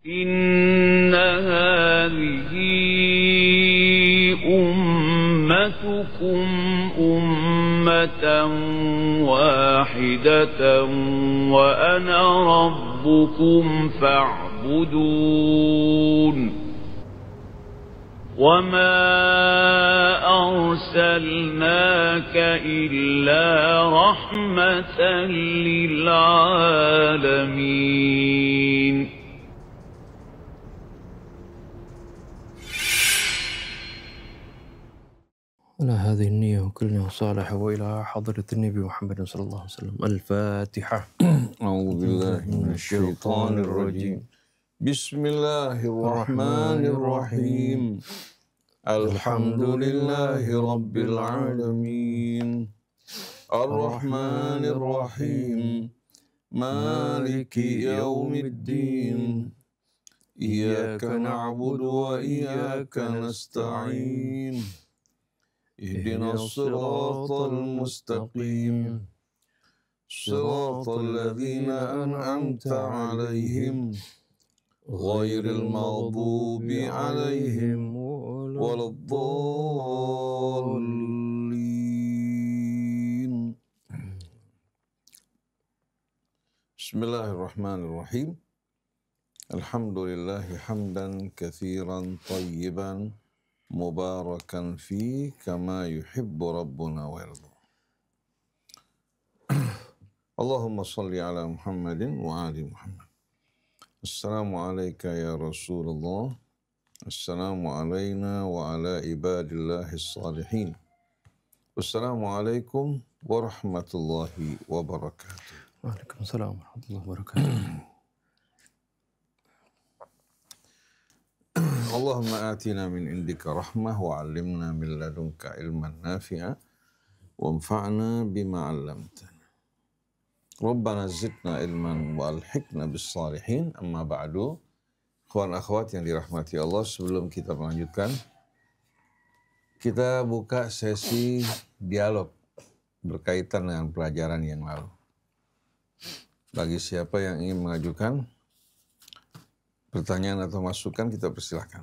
إن هذه أمتكم أمة واحدة وأنا ربكم فاعبدون وما أرسلناك إلا رحمة للعالمين. على هذه النية وكلنا صالحة وإلى حضرة النبي محمد صلى الله عليه وسلم. الفاتحة. أعوذ بالله من الشيطان الرجيم. بسم الله الرحمن الرحيم. الحمد لله رب العالمين الرحمن الرحيم مالك يوم الدين إياك نعبد وإياك نستعين اهدنا الصراط المستقيم صراط الذين أنعمت عليهم غير المغضوب عليهم ولا الضالين. بسم الله الرحمن الرحيم. الحمد لله حمدا كثيرا طيبا مباركا فيه كما يحب ربنا ويرضى. اللهم صل على محمد وآل محمد. السلام عليك يا رسول الله. السلام علينا وعلى عباد الله الصالحين. السلام عليكم ورحمة الله وبركاته. وعليكم السلام ورحمة الله وبركاته. اللهم آتنا من عندك رحمة وعلمنا من لدنك علما نافعا وانفعنا بما علمتنا. Rabbana zidna ilman wa alhiqna bis salihin. Amma ba'du. Ikhwan akhwat yang dirahmati Allah, sebelum kita melanjutkan, kita buka sesi dialog berkaitan dengan pelajaran yang lalu. Bagi siapa yang ingin mengajukan pertanyaan atau masukan, kita persilahkan.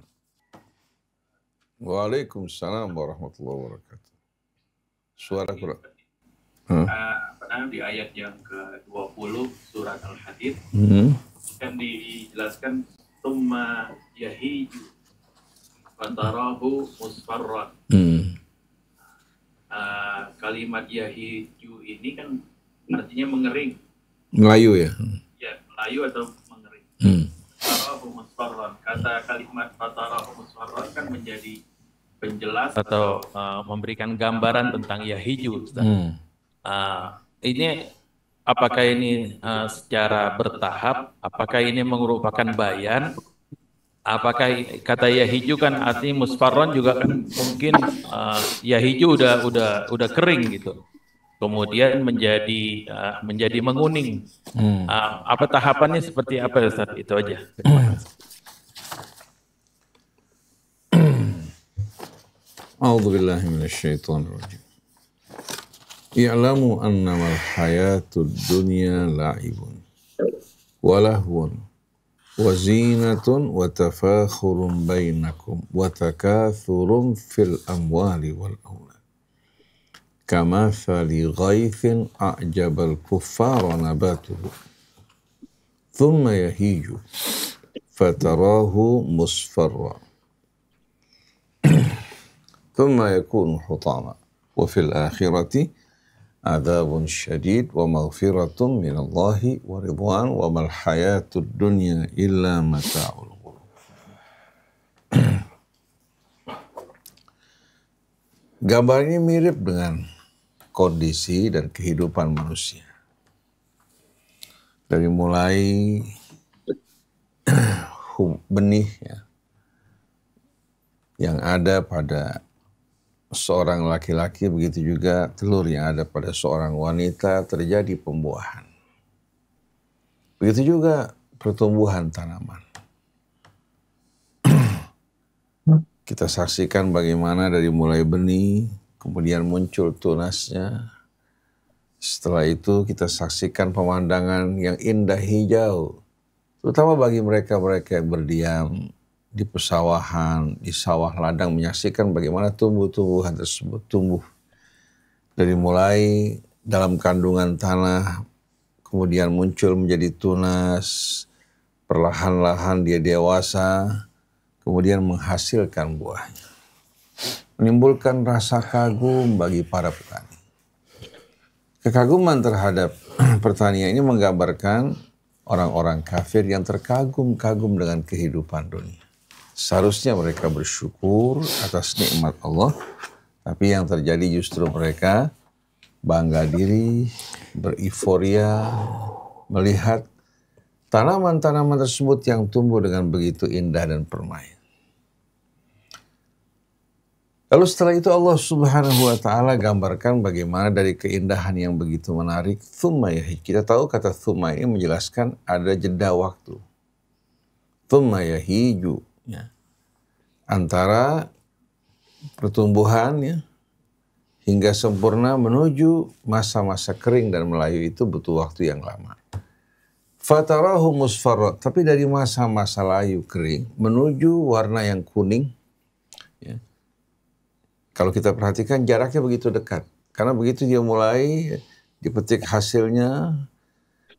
Waalaikumsalam warahmatullahi wabarakatuh. Suara kurang. Di ayat yang ke-20 surat Al-Hadid kan dijelaskan summa yahiju fatarahu musfarran. Kalimat yahiju ini kan artinya mengering. Melayu ya? Ya, Melayu atau mengering. Fatarahu musfarran. Kata kalimat fatarahu musfarran kan menjadi penjelas atau memberikan gambaran tentang yahiju, Ustaz. Ini apakah ini secara bertahap? Apakah ini merupakan bayan? Apakah kata yahiju kan artinya musfarron juga kan mungkin yahiju udah kering gitu. Kemudian menjadi menguning. Apa tahapannya seperti apa Ustaz? Itu aja. A'udzubillahi minasyaitonir rajim. I'lamu annamal hayatud dunya la'ibun wa lahwun wa zinatun wa tafakhurun bainakum wa takathurun fil amwali wal aulad kamathali ghaithin a'jabal kuffara nabatuhu thumma yahiju fatarahu musfarra thumma yakunu hutama wa fil akhirati Adzabun syadid wa maghfiratun minallahi wa ridwan wa mal hayatud dunya illa mata'ul ghurur. Gambar ini mirip dengan kondisi dan kehidupan manusia. Dari mulai benih ya, yang ada pada seorang laki-laki, begitu juga telur yang ada pada seorang wanita, terjadi pembuahan. Begitu juga pertumbuhan tanaman. Kita saksikan bagaimana dari mulai benih, kemudian muncul tunasnya. Setelah itu kita saksikan pemandangan yang indah hijau Terutama bagi mereka-mereka yang berdiam di pesawahan, di sawah ladang, menyaksikan bagaimana tumbuh-tumbuhan tersebut tumbuh. Dari mulai dalam kandungan tanah, kemudian muncul menjadi tunas, perlahan-lahan dia dewasa, kemudian menghasilkan buahnya. Menimbulkan rasa kagum bagi para petani. Kekaguman terhadap pertanian ini menggambarkan orang-orang kafir yang terkagum-kagum dengan kehidupan dunia. Seharusnya mereka bersyukur atas nikmat Allah, tapi yang terjadi justru mereka bangga diri, beriforia, melihat tanaman-tanaman tersebut yang tumbuh dengan begitu indah dan permai. Lalu setelah itu Allah Subhanahu wa Ta'ala gambarkan bagaimana dari keindahan yang begitu menarik. Thumma yahij. Kita tahu kata thumma ini menjelaskan ada jeda waktu. Thumma yahiju. Ya. Antara pertumbuhan ya, hingga sempurna menuju masa-masa kering dan melayu itu butuh waktu yang lama. Fatarahu musfarrat. Tapi dari masa-masa layu kering menuju warna yang kuning. Ya. Kalau kita perhatikan jaraknya begitu dekat. Karena begitu dia mulai dipetik hasilnya,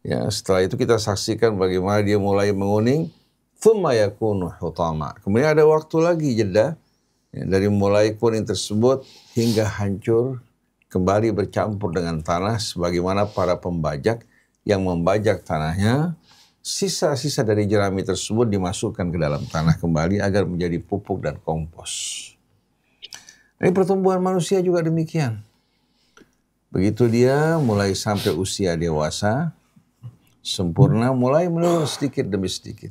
ya setelah itu kita saksikan bagaimana dia mulai menguning, thumma yakunu hutama. Kemudian ada waktu lagi jeda, ya, dari mulai kuning tersebut hingga hancur, kembali bercampur dengan tanah sebagaimana para pembajak yang membajak tanahnya, sisa-sisa dari jerami tersebut dimasukkan ke dalam tanah kembali agar menjadi pupuk dan kompos. Ini pertumbuhan manusia juga demikian. Begitu dia mulai sampai usia dewasa, sempurna, mulai menurun sedikit demi sedikit.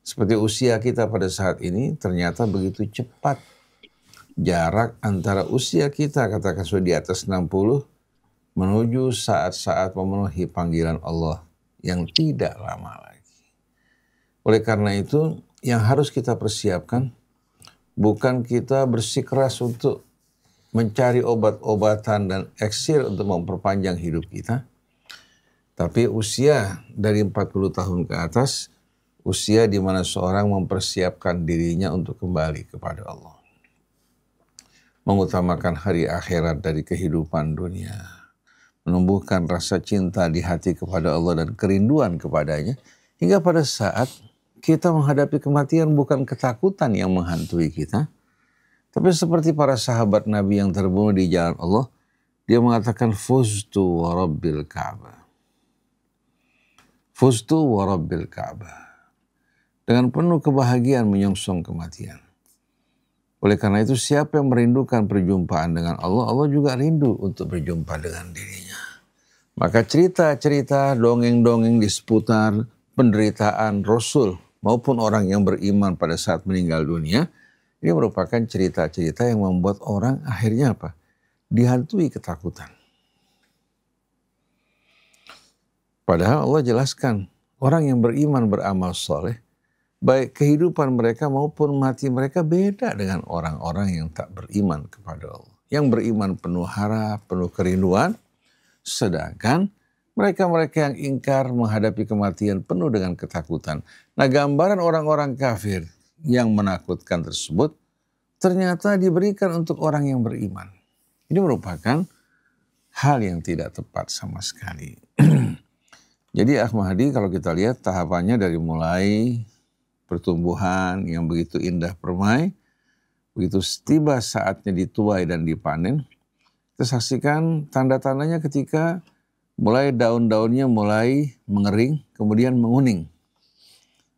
Seperti usia kita pada saat ini, ternyata begitu cepat. Jarak antara usia kita, katakan sudah di atas 60, menuju saat-saat memenuhi panggilan Allah yang tidak lama lagi. Oleh karena itu, yang harus kita persiapkan, bukan kita bersikeras untuk mencari obat-obatan dan eksir untuk memperpanjang hidup kita. Tapi usia dari 40 tahun ke atas, usia di mana seorang mempersiapkan dirinya untuk kembali kepada Allah. Mengutamakan hari akhirat dari kehidupan dunia. Menumbuhkan rasa cinta di hati kepada Allah dan kerinduan kepadanya. Hingga pada saat kita menghadapi kematian bukan ketakutan yang menghantui kita. Tapi seperti para sahabat Nabi yang terbunuh di jalan Allah. Dia mengatakan, Fuztu wa rabbil Ka'bah. Fuztu wa rabbil Ka'bah. Dengan penuh kebahagiaan menyongsong kematian. Oleh karena itu siapa yang merindukan perjumpaan dengan Allah, Allah juga rindu untuk berjumpa dengan dirinya. Maka cerita-cerita, dongeng-dongeng di seputar penderitaan Rasul maupun orang yang beriman pada saat meninggal dunia, ini merupakan cerita-cerita yang membuat orang akhirnya apa? Dihantui ketakutan. Padahal Allah jelaskan, orang yang beriman beramal soleh, baik kehidupan mereka maupun mati mereka beda dengan orang-orang yang tak beriman kepada Allah. Yang beriman penuh harap, penuh kerinduan, sedangkan mereka-mereka yang ingkar menghadapi kematian penuh dengan ketakutan. Nah, gambaran orang-orang kafir yang menakutkan tersebut ternyata diberikan untuk orang yang beriman. Ini merupakan hal yang tidak tepat sama sekali. Jadi Ahmadi kalau kita lihat tahapannya dari mulai pertumbuhan yang begitu indah permai, begitu tiba saatnya dituai dan dipanen, kita saksikan tanda-tandanya ketika mulai daun-daunnya mulai mengering, kemudian menguning.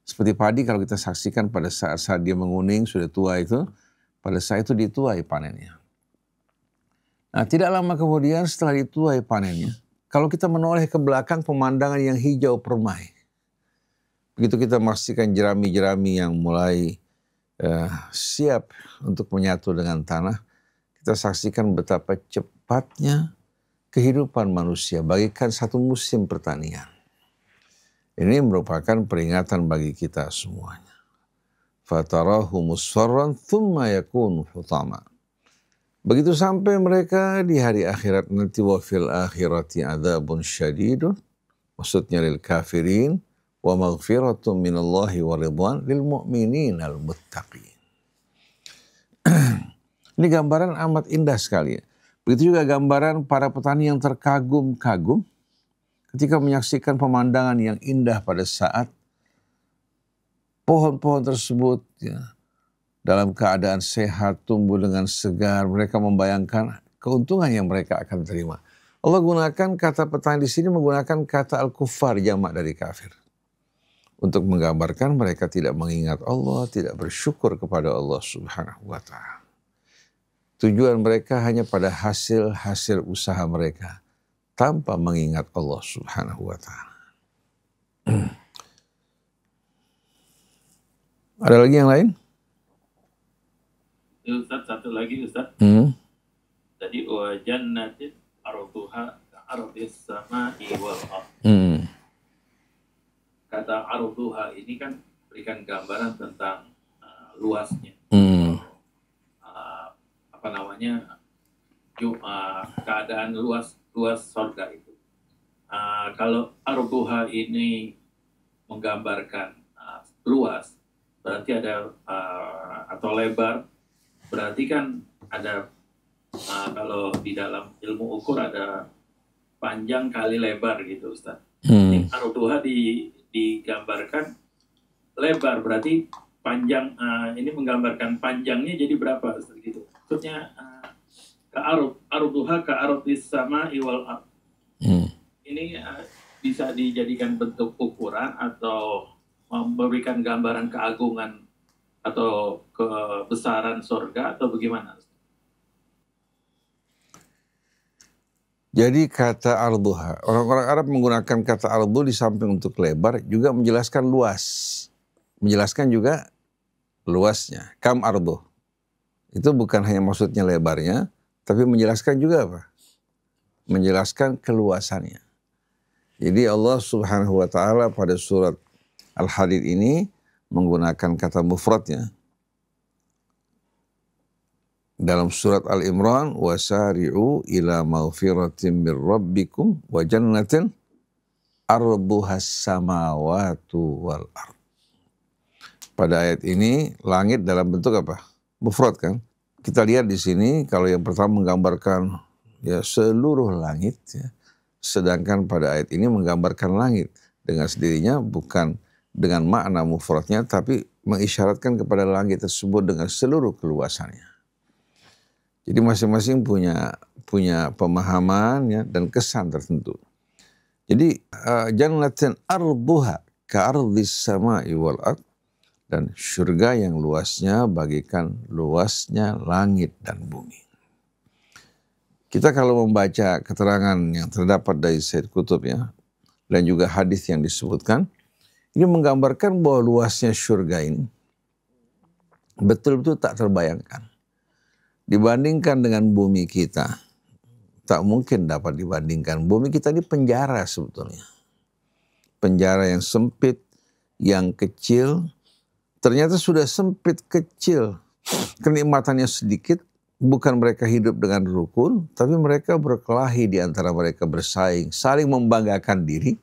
Seperti padi kalau kita saksikan pada saat-saat dia menguning, sudah tua itu, pada saat itu dituai panennya. Nah, tidak lama kemudian setelah dituai panennya, kalau kita menoleh ke belakang pemandangan yang hijau permai. Begitu kita memastikan jerami-jerami yang mulai siap untuk menyatu dengan tanah, kita saksikan betapa cepatnya kehidupan manusia bagaikan satu musim pertanian. Ini merupakan peringatan bagi kita semuanya. Fatarahu musfarran thumma yakunu hutama. Begitu sampai mereka di hari akhirat nanti, wa fil akhirati adzabun syadidun, maksudnya lil kafirin, wa maghfiratun minallahi wa ridwan lil mu'mininal muttaqin. Ini gambaran amat indah sekali. Begitu juga gambaran para petani yang terkagum-kagum ketika menyaksikan pemandangan yang indah pada saat pohon-pohon tersebut dalam keadaan sehat, tumbuh dengan segar. Mereka membayangkan keuntungan yang mereka akan terima. Allah gunakan kata petani di sini menggunakan kata al-kuffar, jamak dari kafir, untuk menggambarkan mereka tidak mengingat Allah, tidak bersyukur kepada Allah Subhanahu wa Ta'ala. Tujuan mereka hanya pada hasil-hasil usaha mereka tanpa mengingat Allah Subhanahu wa Ta'ala. Ada lagi yang lain? Ustaz, satu lagi Ustaz. Tadi wa jannatin arduha ka'ardis sama'i wal ardh. Kata arduha ini kan berikan gambaran tentang luasnya. Keadaan luas surga itu. Kalau arduha ini menggambarkan luas, berarti ada atau lebar, berarti kan ada kalau di dalam ilmu ukur ada panjang kali lebar gitu Ustaz. Arduha digambarkan lebar, berarti panjang, ini menggambarkan panjangnya jadi berapa Ustaz gitu. Maksudnya arduha ka'ardis sama'i wal ardh. Ini bisa dijadikan bentuk ukuran atau memberikan gambaran keagungan atau kebesaran surga atau bagaimana? Jadi kata arduha, orang-orang Arab menggunakan kata ardu di samping untuk lebar juga menjelaskan luas. Menjelaskan juga luasnya. Kam ardu. Itu bukan hanya maksudnya lebarnya, tapi menjelaskan juga apa? Menjelaskan keluasannya. Jadi Allah Subhanahu wa Ta'ala pada surat Al-Hadid ini menggunakan kata mufradnya. Dalam surat Al-Imran, wasari'u ila maghfiratin mir rabbikum wa jannatin arduhas samawatu wal ard. Pada ayat ini langit dalam bentuk apa? Mufrad kan? Kita lihat di sini kalau yang pertama menggambarkan ya seluruh langit ya. Sedangkan pada ayat ini menggambarkan langit dengan sendirinya, bukan dengan makna mufradnya, tapi mengisyaratkan kepada langit tersebut dengan seluruh keluasannya. Jadi masing-masing punya pemahaman ya, dan kesan tertentu. Jadi jannatin arduha ka'ardis sama'i wal ard, dan surga yang luasnya bagikan luasnya langit dan bumi. Kita kalau membaca keterangan yang terdapat dari Sayyid Qutb ya, dan juga hadis yang disebutkan, ini menggambarkan bahwa luasnya surga ini betul-betul tak terbayangkan. Dibandingkan dengan bumi kita, tak mungkin dapat dibandingkan. Bumi kita ini penjara sebetulnya. Penjara yang sempit, yang kecil, ternyata sudah sempit, kecil, kenikmatannya sedikit. Bukan mereka hidup dengan rukun, tapi mereka berkelahi di antara mereka, bersaing, saling membanggakan diri.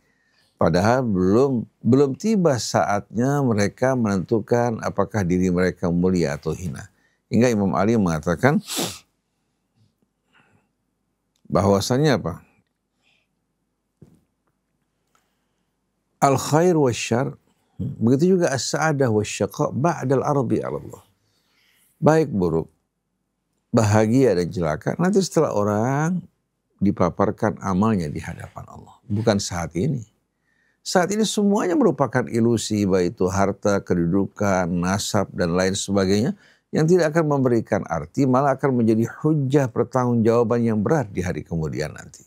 Padahal belum tiba saatnya mereka menentukan apakah diri mereka mulia atau hina. Hingga Imam Ali mengatakan bahwasannya apa? Al khair wa syar, begitu juga as-sa'adah wa syaqa ba'dal ardi 'ala Allah. Baik buruk, bahagia dan celaka nanti setelah orang dipaparkan amalnya di hadapan Allah. Bukan saat ini. Saat ini semuanya merupakan ilusi, baik itu harta, kedudukan, nasab, dan lain sebagainya, yang tidak akan memberikan arti, malah akan menjadi hujah pertanggungjawaban yang berat di hari kemudian nanti.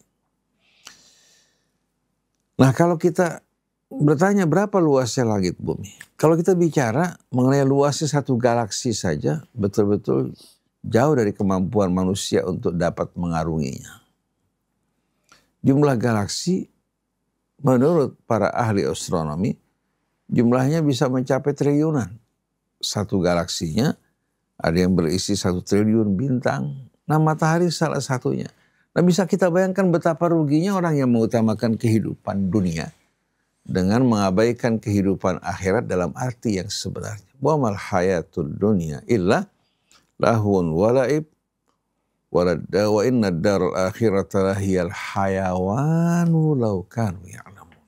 Nah, kalau kita bertanya berapa luasnya langit bumi, kalau kita bicara mengenai luasnya satu galaksi saja, betul-betul jauh dari kemampuan manusia untuk dapat mengarunginya. Jumlah galaksi menurut para ahli astronomi jumlahnya bisa mencapai triliunan. Satu galaksinya ada yang berisi 1 triliun bintang. Nah, matahari salah satunya. Nah, bisa kita bayangkan betapa ruginya orang yang mengutamakan kehidupan dunia dengan mengabaikan kehidupan akhirat dalam arti yang sebenarnya. Wa mal hayatud dunya illa lahun wa la'ib wa inna daral akhirata lahiyal hayawanu law kanu ya'lamun.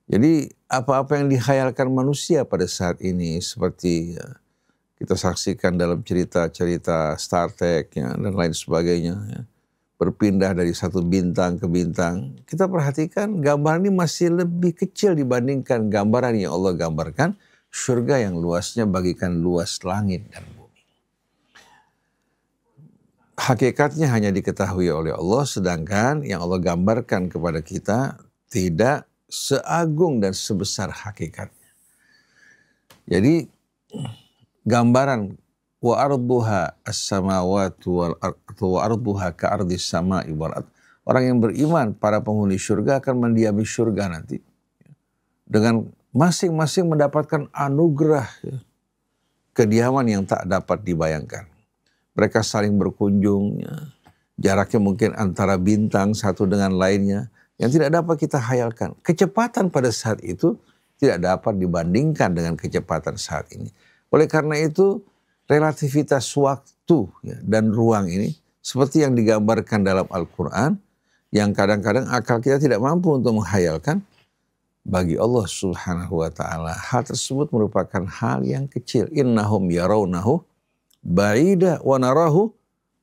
Jadi apa-apa yang dikhayalkan manusia pada saat ini seperti kita saksikan dalam cerita-cerita Star Trek ya, dan lain sebagainya ya, berpindah dari satu bintang ke bintang. Kita perhatikan gambaran ini masih lebih kecil dibandingkan gambaran yang Allah gambarkan surga yang luasnya bagikan luas langit dan bumi. Hakikatnya hanya diketahui oleh Allah, sedangkan yang Allah gambarkan kepada kita tidak seagung dan sebesar hakikatnya. Jadi gambaran wa arduha as-samawati wal ardu wa arduha ka ardis sama'i wal ard. Orang yang beriman, para penghuni surga akan mendiami surga nanti dengan masing-masing mendapatkan anugerah ya, kediaman yang tak dapat dibayangkan. Mereka saling berkunjung ya, jaraknya mungkin antara bintang satu dengan lainnya yang tidak dapat kita hayalkan. Kecepatan pada saat itu tidak dapat dibandingkan dengan kecepatan saat ini. Oleh karena itu, relativitas waktu ya, dan ruang ini seperti yang digambarkan dalam Al-Quran, yang kadang-kadang akal kita tidak mampu untuk menghayalkan, bagi Allah Subhanahu wa ta'ala hal tersebut merupakan hal yang kecil. Innahum yarawnahu ba'ida wa narahu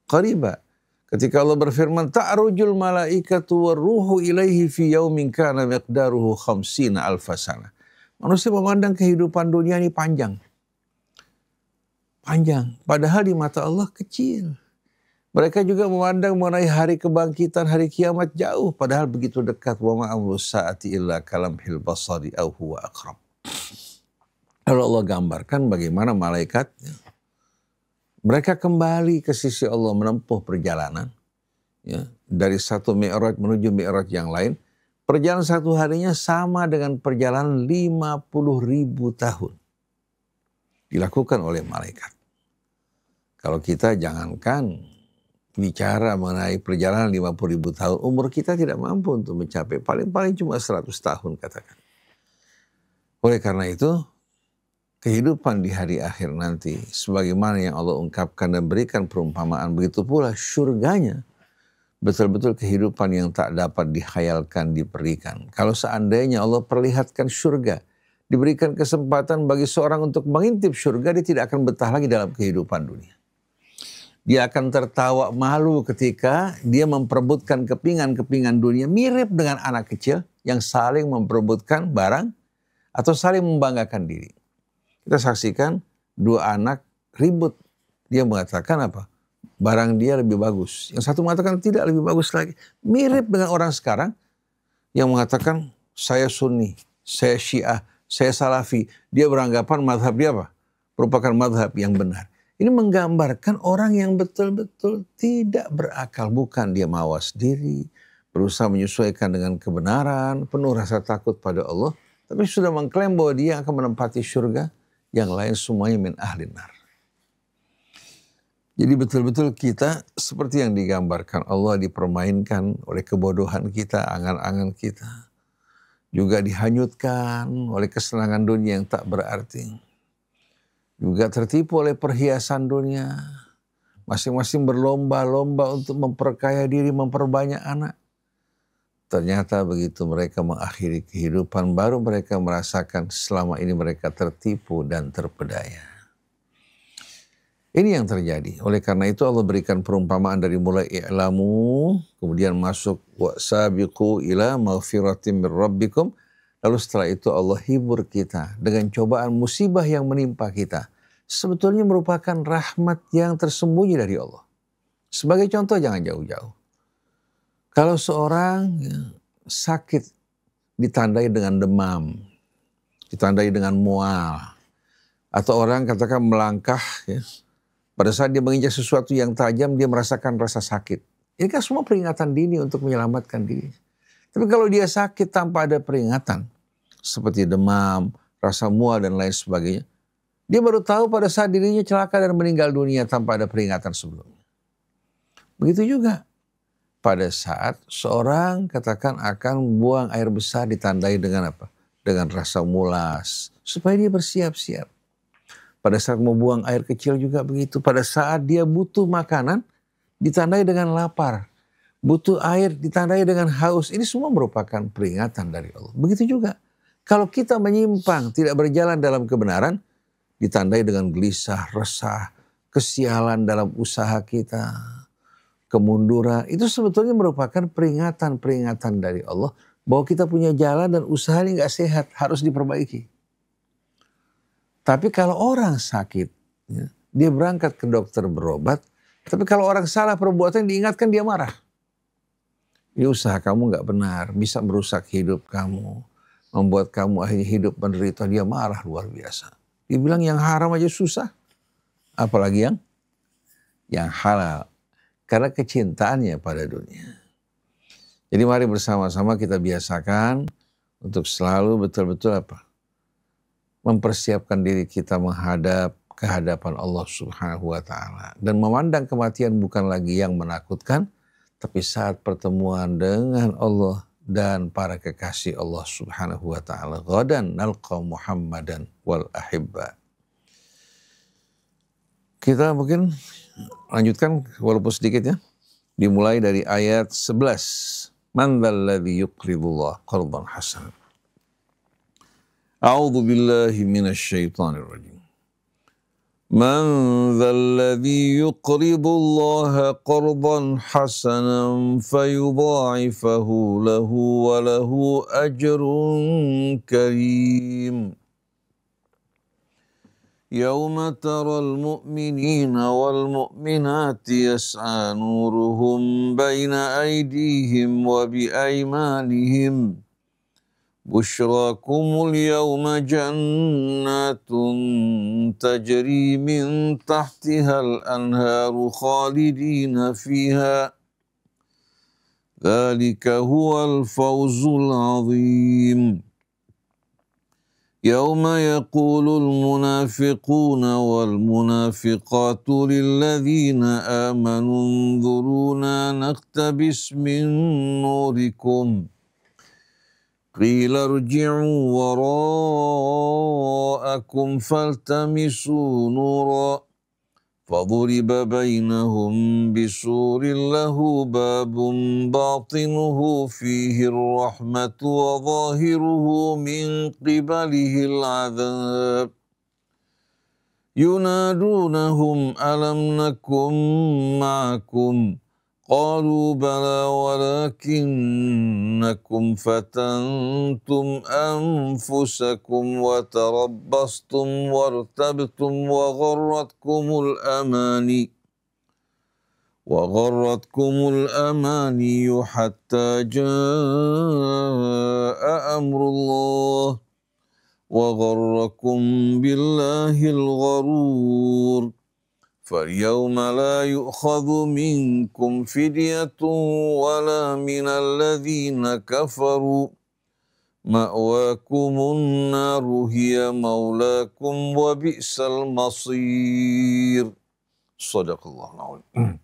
qariba. Ketika Allah berfirman, ta'rujul malaikatu warruhu ilaihi fi yaumin kana miqdaruhu 50 alfasana. Manusia memandang kehidupan dunia ini panjang. Padahal di mata Allah kecil. Mereka juga memandang mengenai hari kebangkitan, hari kiamat jauh. Padahal begitu dekat. Wa ma'amru sa'ati illa kalamhil basari au huwa aqrab. Lalu Allah gambarkan bagaimana malaikat mereka kembali ke sisi Allah menempuh perjalanan. Ya, dari satu mi'raj menuju mi'raj yang lain. Perjalanan satu harinya sama dengan perjalanan 50.000 tahun. Dilakukan oleh malaikat. Kalau kita jangankan bicara mengenai perjalanan 50.000 tahun, umur kita tidak mampu untuk mencapai, paling-paling cuma 100 tahun katakan. Oleh karena itu, kehidupan di hari akhir nanti, sebagaimana yang Allah ungkapkan dan berikan perumpamaan, begitu pula surganya, betul-betul kehidupan yang tak dapat dikhayalkan, diberikan. Kalau seandainya Allah perlihatkan surga, diberikan kesempatan bagi seorang untuk mengintip surga, dia tidak akan betah lagi dalam kehidupan dunia. Dia akan tertawa malu ketika dia memperebutkan kepingan-kepingan dunia, mirip dengan anak kecil yang saling memperebutkan barang atau saling membanggakan diri. Kita saksikan dua anak ribut. Dia mengatakan apa? Barang dia lebih bagus. Yang satu mengatakan tidak, lebih bagus lagi. Mirip dengan orang sekarang yang mengatakan saya Sunni, saya Syiah, saya Salafi. Dia beranggapan mazhab dia apa? Merupakan mazhab yang benar. Ini menggambarkan orang yang betul-betul tidak berakal. Bukan dia mawas diri, berusaha menyesuaikan dengan kebenaran, penuh rasa takut pada Allah. Tapi sudah mengklaim bahwa dia akan menempati surga, yang lain semuanya min ahli nar. Jadi betul-betul kita seperti yang digambarkan Allah dipermainkan oleh kebodohan kita, angan-angan kita. Juga dihanyutkan oleh kesenangan dunia yang tak berarti. Juga tertipu oleh perhiasan dunia. Masing-masing berlomba-lomba untuk memperkaya diri, memperbanyak anak. Ternyata begitu mereka mengakhiri kehidupan, baru mereka merasakan selama ini mereka tertipu dan terpedaya. Ini yang terjadi. Oleh karena itu Allah berikan perumpamaan dari mulai i'lamu, kemudian masuk wasabiqu ila maghfiratin mir rabbikum. Lalu setelah itu Allah hibur kita dengan cobaan musibah yang menimpa kita. Sebetulnya merupakan rahmat yang tersembunyi dari Allah. Sebagai contoh jangan jauh-jauh. Kalau seorang sakit ditandai dengan demam, ditandai dengan mual, atau orang katakan melangkah, ya, pada saat dia menginjak sesuatu yang tajam dia merasakan rasa sakit. Ini kan semua peringatan dini untuk menyelamatkan diri. Tapi kalau dia sakit tanpa ada peringatan, seperti demam, rasa mual dan lain sebagainya, dia baru tahu pada saat dirinya celaka dan meninggal dunia tanpa ada peringatan sebelumnya. Begitu juga pada saat seorang katakan akan buang air besar ditandai dengan apa? Dengan rasa mulas, supaya dia bersiap-siap. Pada saat mau buang air kecil juga begitu. Pada saat dia butuh makanan, ditandai dengan lapar. Butuh air, ditandai dengan haus. Ini semua merupakan peringatan dari Allah. Begitu juga. Kalau kita menyimpang, tidak berjalan dalam kebenaran, ditandai dengan gelisah, resah, kesialan dalam usaha kita, kemunduran. Itu sebetulnya merupakan peringatan-peringatan dari Allah bahwa kita punya jalan dan usaha ini gak sehat, harus diperbaiki. Tapi kalau orang sakit, ya, dia berangkat ke dokter berobat. Tapi kalau orang salah perbuatan diingatkan, dia marah. Ini usaha kamu gak benar, bisa merusak hidup kamu, membuat kamu akhirnya hidup menderita. Dia marah luar biasa. Dibilang yang haram aja susah, apalagi yang halal. Karena kecintaannya pada dunia. Jadi mari bersama-sama kita biasakan untuk selalu betul-betul apa? Mempersiapkan diri kita menghadap kehadapan Allah Subhanahu wa Ta'ala. Dan memandang kematian bukan lagi yang menakutkan, tapi saat pertemuan dengan Allah dan para kekasih Allah Subhanahu wa Ta'ala. Ghadan nalqa Muhammadan wal ahibba. Kita mungkin lanjutkan walaupun sedikit ya. Dimulai dari ayat 11. Man dzalladzi yuqridullah qardan hasanan. A'udzu billahi minasyaitonir rajim. Man dzalladzi yuqridullaha qardan hasanan fayudha'ifahu lahu wa lahu ajrun karim. يوم ترى المؤمنين والمؤمنات يسعى نورهم بين أيديهم وبأيمانهم بشراكم اليوم جنات تجري من تحتها الأنهار خالدين فيها ذلك هو الفوز العظيم يوم يقول المنافقون والمنافقات للذين آمنوا انظرونا نقتبس من نوركم قيل ارجعوا وراءكم فالتمسوا نورا فضرب بينهم بسور له باب باطنه فيه الرحمة وظاهره من قبله العذاب ينادونهم ألم نكن معكم قالوا بلى ولكنكم فتنتم أنفسكم وتربصتم وارتبتم وغرتكم الأماني حتى جاء أمر الله وغركم بالله الغرور فاليوم لا يؤخذ منكم فدية ولا من الذين كفروا مأواكم النار هي مولاكم وبئس المصير صدق الله العظيم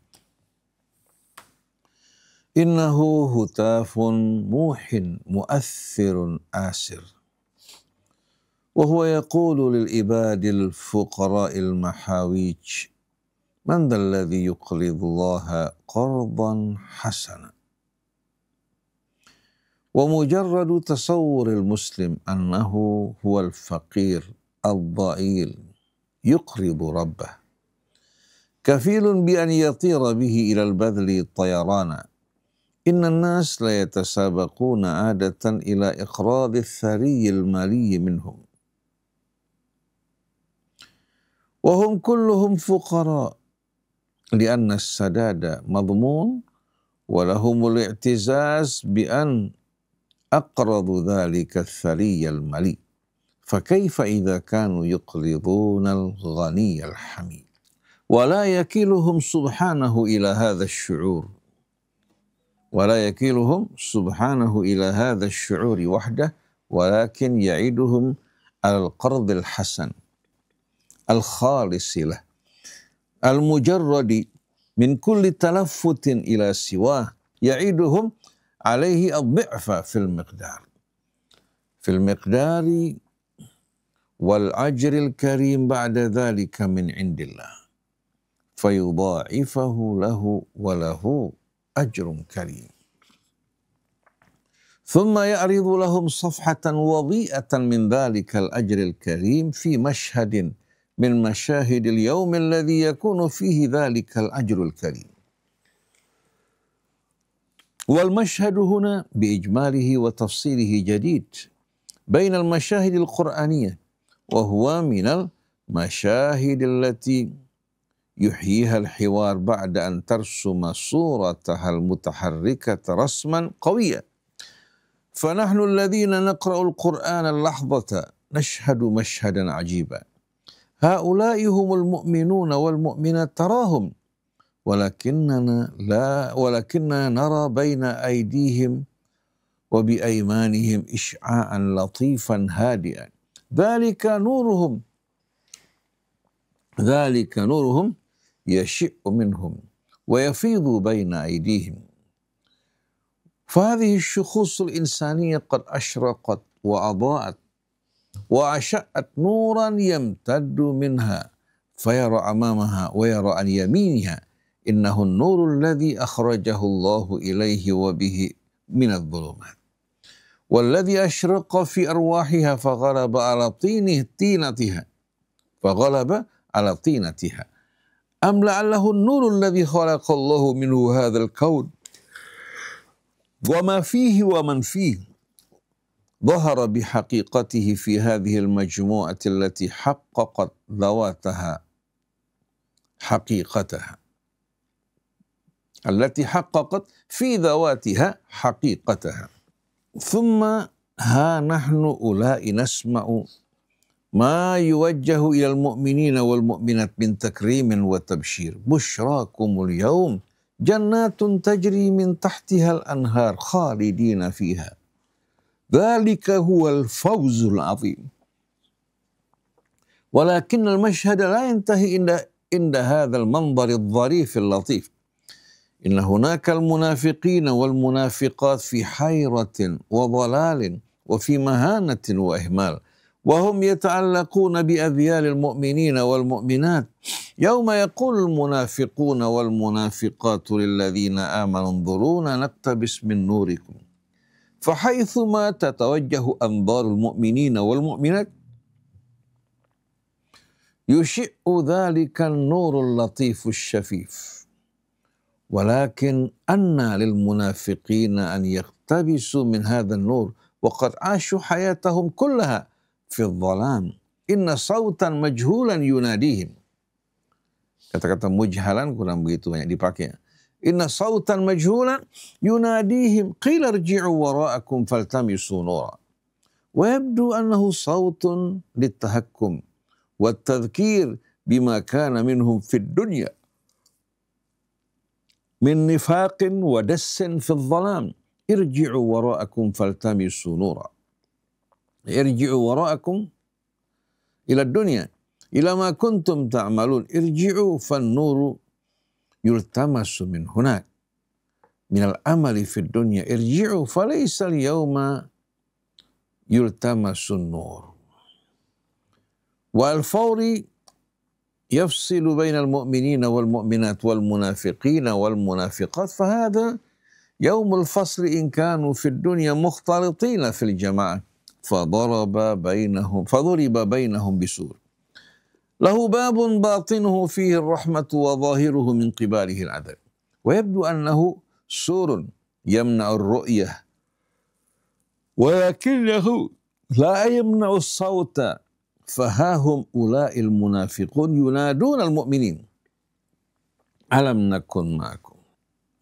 إنه هتاف موح مؤثر آسر وهو يقول للعباد الفقراء المحاويج من ذا الذي يقرض الله قرضا حسنا ومجرد تصور المسلم أنه هو الفقير الضئيل يقرض ربه كفيل بأن يطير به إلى البذل طيرانا إن الناس لا يتسابقون عادة إلى إقراض الثري المالي منهم وهم كلهم فقراء لأن السداد مضمون ولهم الاعتزاز بأن أقرضوا ذلك الثري المالي فكيف إذا كانوا يقرضون الغني الحميد ولا يكلهم سبحانه إلى هذا الشعور وحده ولكن يعيدهم على القرض الحسن الخالص له المجرد من كل تلفت إلى سواه ya'iduhum alaihi ad-dhi'fa fil miqdar wal ajril karim ba'da dhalika min indillah fayudha'ifahu lahu wa lahu ajrun karim. Thumma ya'ridu lahum safhatan wadhi'atan min dhalikal ajril karim fi mashhadin min masyahidil yawm alladhi yakunu fihi dhalikal ajrul karim. Wal mashhadu huna bi ijmalihi wa tafsilihi jadid bain al masyahid al qur'aniyah wa huwa min al masyahid allati yuhyiha al hiwar ba'da an tarsuma surataha al mutaharrikata rasman qawiyya. فنحن الذين نقرأ القرآن اللحظة نشهد مشهدا عجيبا. هؤلاء هم المؤمنون والمؤمنات تراهم ولكننا نرى بين أيديهم وبأيمانهم إشعاعا لطيفا هادئا ذلك نورهم يشع منهم ويفيض بين أيديهم. فهذه الشخوص الإنسانية قد أشرقت وأضاءت وأشعت نورا يمتد منها فيرى أمامها ويرى عن يمينها إنه النور الذي أخرجه الله إليه وبه من الظلمات والذي أشرق في أرواحها فغلب على طينتها أم لعله النور الذي خلق الله منه هذا الكون وما فيه ومن فيه ظهر بحقيقته في هذه المجموعة التي حققت ذواتها حقيقتها ثم ها نحن أولئك نسمع ما يوجه إلى المؤمنين والمؤمنات من تكريم وتبشير بشراكم اليوم جنات تجري من تحتها الأنهار خالدين فيها ذلك هو الفوز العظيم. ولكن المشهد لا ينتهي عند هذا المنظر الظريف اللطيف. إن هناك المنافقين والمنافقات في حيرة وضلال وفي مهانة وإهمال وهم يتعلقون بأذيال المؤمنين والمؤمنات يوم يقول المنافقون والمنافقات للذين آمنوا انظرونا نقتبس من نوركم فحيثما تتوجه أنظار المؤمنين والمؤمنات يشع ذلك النور اللطيف الشفيف. ولكن أنى للمنافقين أن يقتبسوا من هذا النور وقد عاشوا حياتهم كلها في الظلام. إن صوتا مجهولا يناديهم. Kata-kata mujhalan kurang begitu banyak dipakai. Inna sautan majhulan yunadihim qila irji'u wara'akum faltamisu nura. Wa yabdu annahu sautun litahakkum wa tadhkir bima kana minhum fid dunya min nifaqin wa dassin fil dhalam. Irji'u wara'akum faltamisu nura. Irji'u wara'akum ila dunya ila ma kuntum ta'malun. Irji'u fan nuru yultamasu min hunak minal amali fid dunya. Irji'u falaysa al-yawma yultamasu nur. Wal fawri yafsilu bainal mu'minina wal mu'minat wal munafiqina wal munafiqat fahada yawmul fasli in kanu fid dunya mukhtalitina fil jama'ah faduriba bainahum bisur lahu babun batinuhu fihi ar-rahmatu wa zahiruhu min qibalihi al-'adab wa yabdu annahu surun yamna'u ar-ru'yah walakinahu la yamna'u as-sawta fahahum ula'il munafiqun yunaduna al-mu'minin alam nakun ma'akum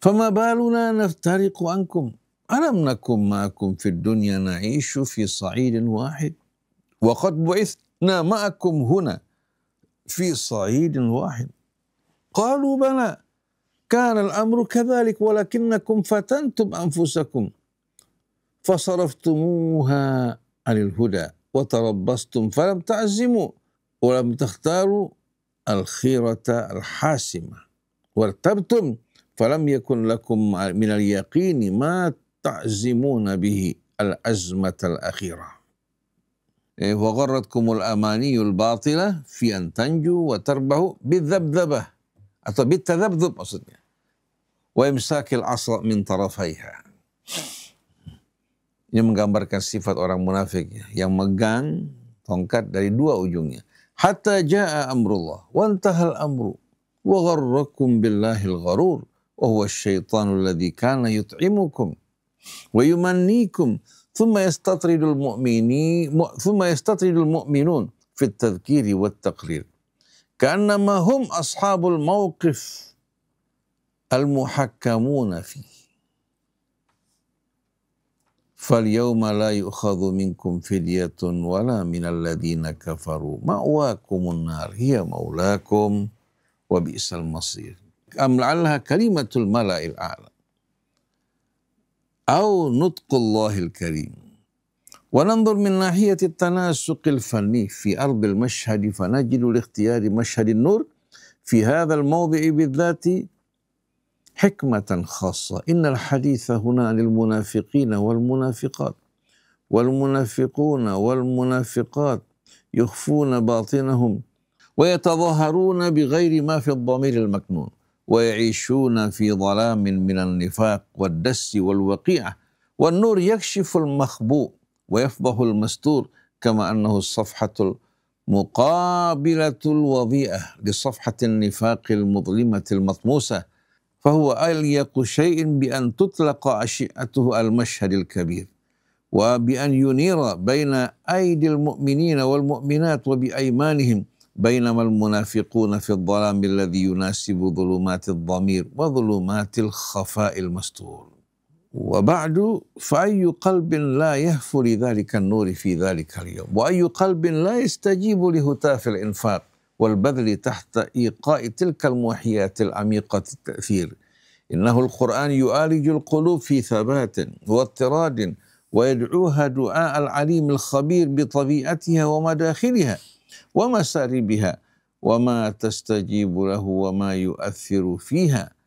fama baluna naftariqu ankum alam nakun ma'akum fid dunya na'ishu fi sa'idin wahid wa qad bu'ithna ma'akum huna في صعيد واحد قالوا بلى كان الأمر كذلك ولكنكم فتنتم أنفسكم فصرفتموها عن الهدى وتربصتم فلم تعزموا ولم تختاروا الخيرة الحاسمة وارتبتم falam yakun lakum minal yaqini ma ta'zimuna bihi al-azmatal akhirah. Wa gharratkumul amaniyul batilah fi an tanju wa tarbahu bidzabdzabah atau bitadzabdzub maksudnya. Wa imsakil 'asa min tarafaiha. Ini menggambarkan sifat orang munafik yang megang tongkat dari dua ujungnya. Hatta jaa amrullah wa intahal amru wa gharrakum billahil gharur wa huwa asy-syaitanu alladzi kana yut'imukum wa yumannikum thumma yastatridul mu'minun fit tadhkiri wat taqrir ka'annama hum ashabul mawqif al-muhakkamuna fihi. فَالْيَوْمَ لَا يُؤْخَذُ مِنْكُمْ فِدْيَةٌ وَلَا مِنَ الَّذِينَ كَفَرُوا مَأْوَاكُمُ النَّارُ هِيَ مَوْلَاكُمْ وَبِئْسَ الْمَصِيرُ أَمْ لَعَلَّهَا كَلِمَةُ الْمَلَإِ الْأَعْلَى أو نطق الله الكريم. وننظر من ناحية التناسق الفني في أرض المشهد فنجد لاختيار مشهد النور في هذا الموضع بالذات حكمة خاصة. إن الحديث هنا عن المنافقين والمنافقات والمنافقون والمنافقات يخفون باطنهم ويتظاهرون بغير ما في الضمير المكنون ويعيشون في ظلام من النفاق والدس والوقيعة والنور يكشف المخبوء ويفضح المستور كما أنه الصفحة المقابلة الوضيئة لصفحة النفاق المظلمة المطموسة فهو أليق شيء بأن تطلق أشعته المشهد الكبير وبأن ينير بين أيدي المؤمنين والمؤمنات وبأيمانهم بينما المنافقون في الظلام الذي يناسب ظلمات الضمير وظلمات الخفاء المستور. وبعد فأي قلب لا يهفو لذلك النور في ذلك اليوم وأي قلب لا يستجيب لهتاف الإنفاق والبذل تحت إيقاء تلك الموحيات العميقة التأثير. إنه القرآن يعالج القلوب في ثبات واضطراد ويدعوها دعاء العليم الخبير بطبيعتها ومداخلها ومساربها وما تستجيب له وما يؤثر فيها.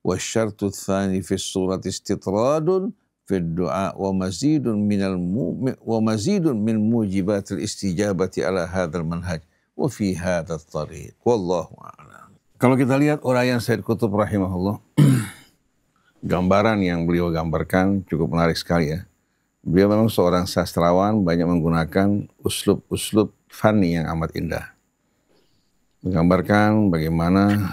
والشرط الثاني في السورة استطراد في الدعاء ومزيد من موجبات الاستجابة على هذا المنهج وفي هذا الطريق والله a'lam. Kalau kita lihat uraian Sayyid Qutb rahimahullah, gambaran yang beliau gambarkan cukup menarik sekali ya. Beliau memang seorang sastrawan, banyak menggunakan uslub-uslub fani yang amat indah. Menggambarkan bagaimana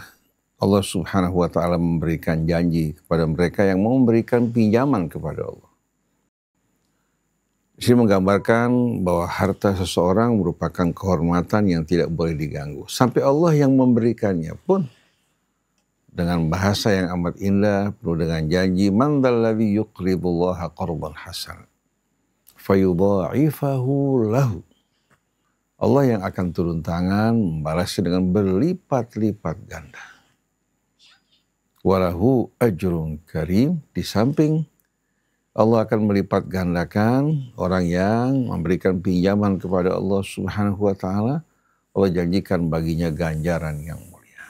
Allah Subhanahu wa taala memberikan janji kepada mereka yang mau memberikan pinjaman kepada Allah. Di sini menggambarkan bahwa harta seseorang merupakan kehormatan yang tidak boleh diganggu. Sampai Allah yang memberikannya pun dengan bahasa yang amat indah, penuh dengan janji, man dzalladzi yuqridullaha qardan hasan fayudha'ifahu lahu. Allah yang akan turun tangan membalasnya dengan berlipat-lipat ganda. Walahu ajrun karim, di samping Allah akan melipat gandakan orang yang memberikan pinjaman kepada Allah Subhanahu wa taala. Allah janjikan baginya ganjaran yang mulia.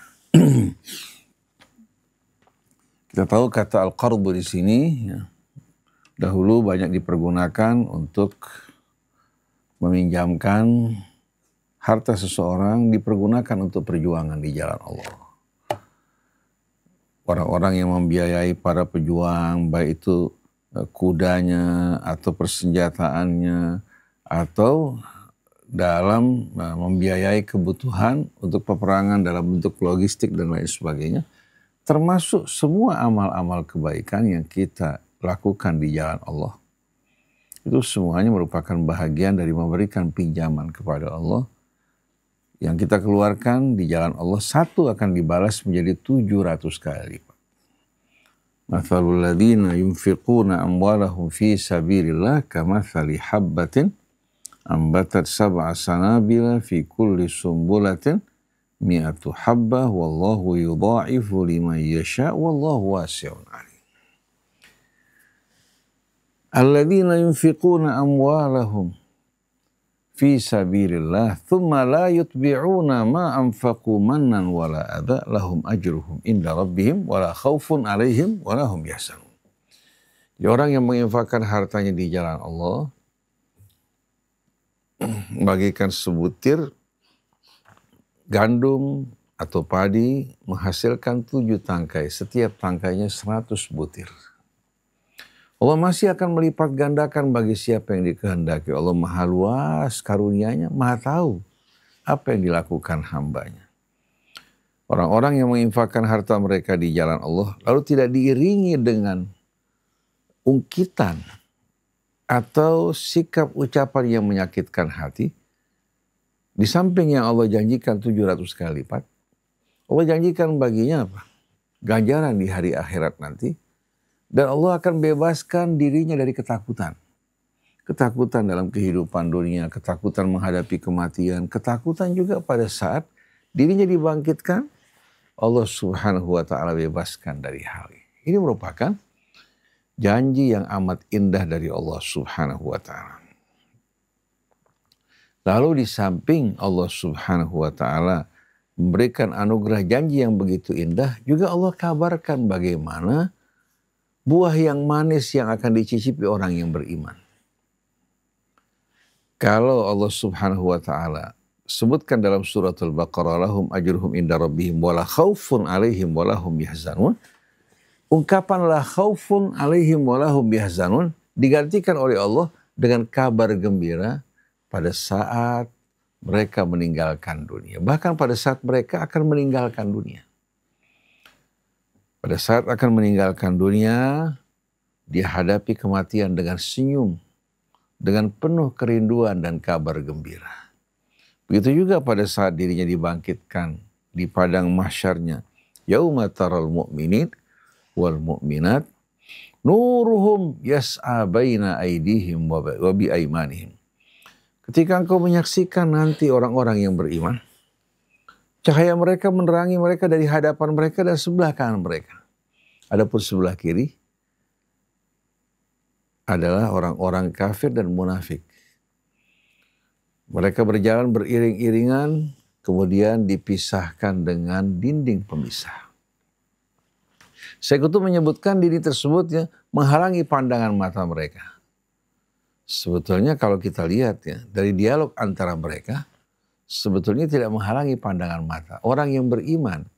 Kita tahu kata al-qardu di sini ya, dahulu banyak dipergunakan untuk meminjamkan harta seseorang, dipergunakan untuk perjuangan di jalan Allah. Orang-orang yang membiayai para pejuang, baik itu kudanya atau persenjataannya atau dalam membiayai kebutuhan untuk peperangan dalam bentuk logistik dan lain sebagainya, termasuk semua amal-amal kebaikan yang kita lakukan di jalan Allah. Itu semuanya merupakan bahagian dari memberikan pinjaman kepada Allah. Yang kita keluarkan di jalan Allah, satu akan dibalas menjadi 700 kali lipat. Mathalul ladzina yunfiquna amwalahum fi sabilillah kamathali habbatin ambatat sab'a sanabila fi kulli sumbulatin mi'atu habbah wallahu yudha'ifu liman yasha' wallahu wasi'un 'alim. Alladzina yunfiquna amwalahum fi sabilillah thumma la yutbi'una ma anfaqu mannan wala adha lahum ajruhum inda rabbihim wala khaufun alaihim wala hum yahzanun. Orang yang menginfakkan hartanya di jalan Allah, bagikan sebutir gandum atau padi menghasilkan 7 tangkai, setiap tangkainya 100 butir. Allah masih akan melipat gandakan bagi siapa yang dikehendaki. Allah maha luas karunia-Nya, maha tahu apa yang dilakukan hambanya. Orang-orang yang menginfakkan harta mereka di jalan Allah, lalu tidak diiringi dengan ungkitan atau sikap ucapan yang menyakitkan hati, di samping yang Allah janjikan 700 kali lipat, Allah janjikan baginya apa? Ganjaran di hari akhirat nanti. Dan Allah akan bebaskan dirinya dari ketakutan. Ketakutan dalam kehidupan dunia, ketakutan menghadapi kematian, ketakutan juga pada saat dirinya dibangkitkan, Allah Subhanahu wa ta'ala bebaskan dari hal ini. Ini merupakan janji yang amat indah dari Allah Subhanahu wa ta'ala. Lalu di samping Allah Subhanahu wa ta'ala memberikan anugerah janji yang begitu indah, juga Allah kabarkan bagaimana buah yang manis yang akan dicicipi orang yang beriman. Kalau Allah Subhanahu wa ta'ala sebutkan dalam surat Al-Baqarah, lahum ajruhum inda rabbihim wala khaufun alaihim wala hum yahzanun. Ungkapan la khaufun alaihim wala hum yahzanun digantikan oleh Allah dengan kabar gembira pada saat mereka meninggalkan dunia. Bahkan pada saat mereka akan meninggalkan dunia. Pada saat akan meninggalkan dunia, dia hadapi kematian dengan senyum, dengan penuh kerinduan dan kabar gembira. Begitu juga pada saat dirinya dibangkitkan di padang mahsyarnya. Yauma taral mu'minin wal mu'minat nuruhum yas'a baina aydihim wa bi aymanihim. Ketika engkau menyaksikan nanti orang-orang yang beriman, cahaya mereka menerangi mereka dari hadapan mereka dan sebelah kanan mereka. Adapun sebelah kiri adalah orang-orang kafir dan munafik. Mereka berjalan beriring-iringan, kemudian dipisahkan dengan dinding pemisah. Sekutu menyebutkan dinding tersebut ya, menghalangi pandangan mata mereka. Sebetulnya kalau kita lihat ya, dari dialog antara mereka, sebetulnya tidak menghalangi pandangan mata. Orang yang beriman,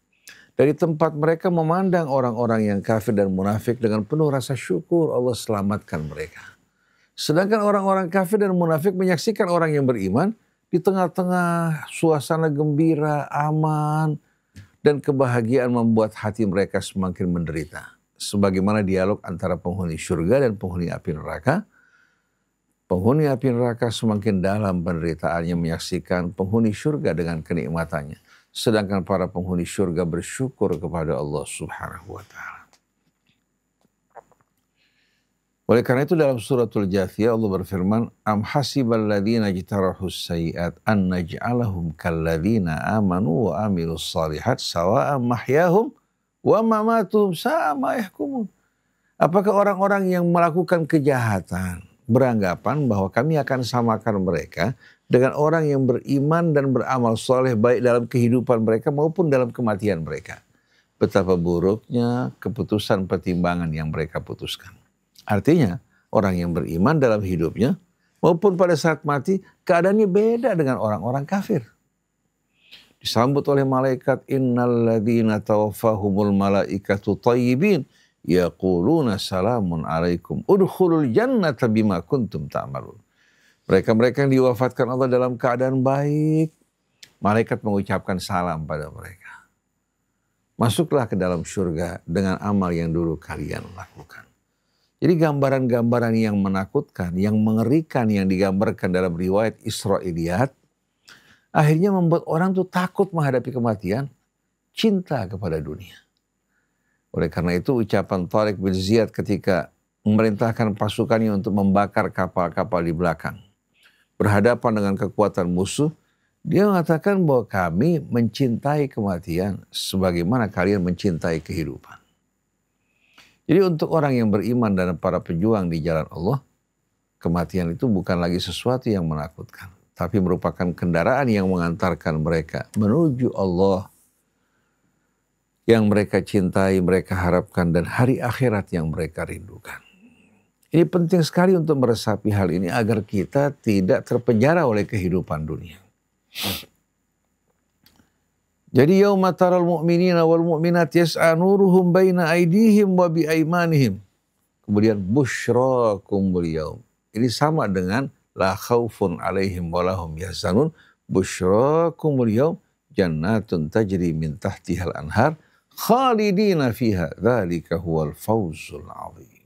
dari tempat mereka memandang orang-orang yang kafir dan munafik dengan penuh rasa syukur Allah selamatkan mereka. Sedangkan orang-orang kafir dan munafik menyaksikan orang yang beriman di tengah-tengah suasana gembira, aman, dan kebahagiaan membuat hati mereka semakin menderita. Sebagaimana dialog antara penghuni surga dan penghuni api neraka. Penghuni api neraka semakin dalam penderitaannya menyaksikan penghuni surga dengan kenikmatannya. Sedangkan para penghuni surga bersyukur kepada Allah Subhanahu wa ta'ala. Oleh karena itu dalam suratul Jathiyah Allah berfirman, am hasibal ladzina jtarahus sayiat an naj'alahum kalladzina amanu wa amilus salihat sawa'an mahyahum wa mamatuhum sa'a ma yahkumun. Apakah orang-orang yang melakukan kejahatan beranggapan bahwa kami akan samakan mereka dengan orang yang beriman dan beramal soleh baik dalam kehidupan mereka maupun dalam kematian mereka. Betapa buruknya keputusan pertimbangan yang mereka putuskan. Artinya orang yang beriman dalam hidupnya maupun pada saat mati keadaannya beda dengan orang-orang kafir. Disambut oleh malaikat, innal ladzina tawaffahumul malaikatu thayyibin yaquluna salamun alaikum udkhulul jannata bima kuntum ta'malun. Mereka-mereka yang diwafatkan Allah dalam keadaan baik, malaikat mengucapkan salam pada mereka. Masuklah ke dalam surga dengan amal yang dulu kalian lakukan. Jadi gambaran-gambaran yang menakutkan, yang mengerikan yang digambarkan dalam riwayat Israiliyat, akhirnya membuat orang tuh takut menghadapi kematian, cinta kepada dunia. Oleh karena itu ucapan Tariq bin Ziyad ketika memerintahkan pasukannya untuk membakar kapal-kapal di belakang, berhadapan dengan kekuatan musuh, dia mengatakan bahwa kami mencintai kematian sebagaimana kalian mencintai kehidupan. Jadi untuk orang yang beriman dan para pejuang di jalan Allah, kematian itu bukan lagi sesuatu yang menakutkan. tapi merupakan kendaraan yang mengantarkan mereka menuju Allah yang mereka cintai, mereka harapkan, dan hari akhirat yang mereka rindukan. Ini penting sekali untuk meresapi hal ini agar kita tidak terpenjara oleh kehidupan dunia. Jadi yauma taral mu'minina wal mu'minat yas'a nuruhum baina aydihim wa bi aymanihim. Kemudian busyrakumul yaum. Ini sama dengan la khaufun alaihim wa lahum yahzanun. Busyrakumul yaum jannatun tajri min tahtihal anhar khalidina fiha dzalika huwal fawzul 'adzim.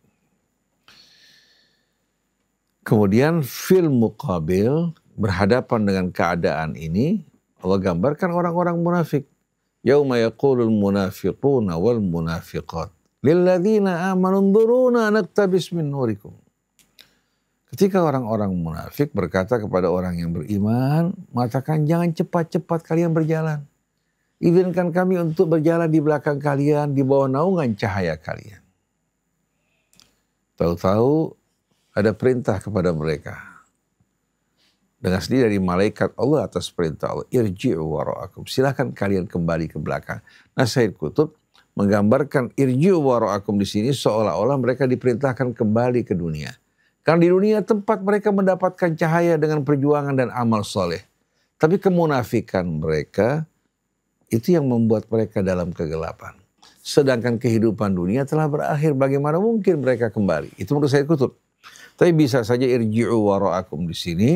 Kemudian fil muqabil, berhadapan dengan keadaan ini, Allah gambarkan orang-orang munafik. Yauma yaqulul munafiquna wal munafiqat lilladzina amanu nzuruna naktabis min nurikum. Ketika orang-orang munafik berkata kepada orang yang beriman, mengatakan jangan cepat-cepat kalian berjalan. Izinkan kami untuk berjalan di belakang kalian, di bawah naungan cahaya kalian. Tahu-tahu ada perintah kepada mereka. Dengan sendiri dari malaikat Allah atas perintah Allah. Irji'u wara'akum. Silahkan kalian kembali ke belakang. Nah, Sayyid Qutb menggambarkan irji'u wara'akum di sini seolah-olah mereka diperintahkan kembali ke dunia. Karena di dunia tempat mereka mendapatkan cahaya dengan perjuangan dan amal soleh. Tapi kemunafikan mereka itu yang membuat mereka dalam kegelapan. Sedangkan kehidupan dunia telah berakhir, bagaimana mungkin mereka kembali? Itu menurut Sayyid Qutb. Tapi bisa saja irji'u wara'akum di sini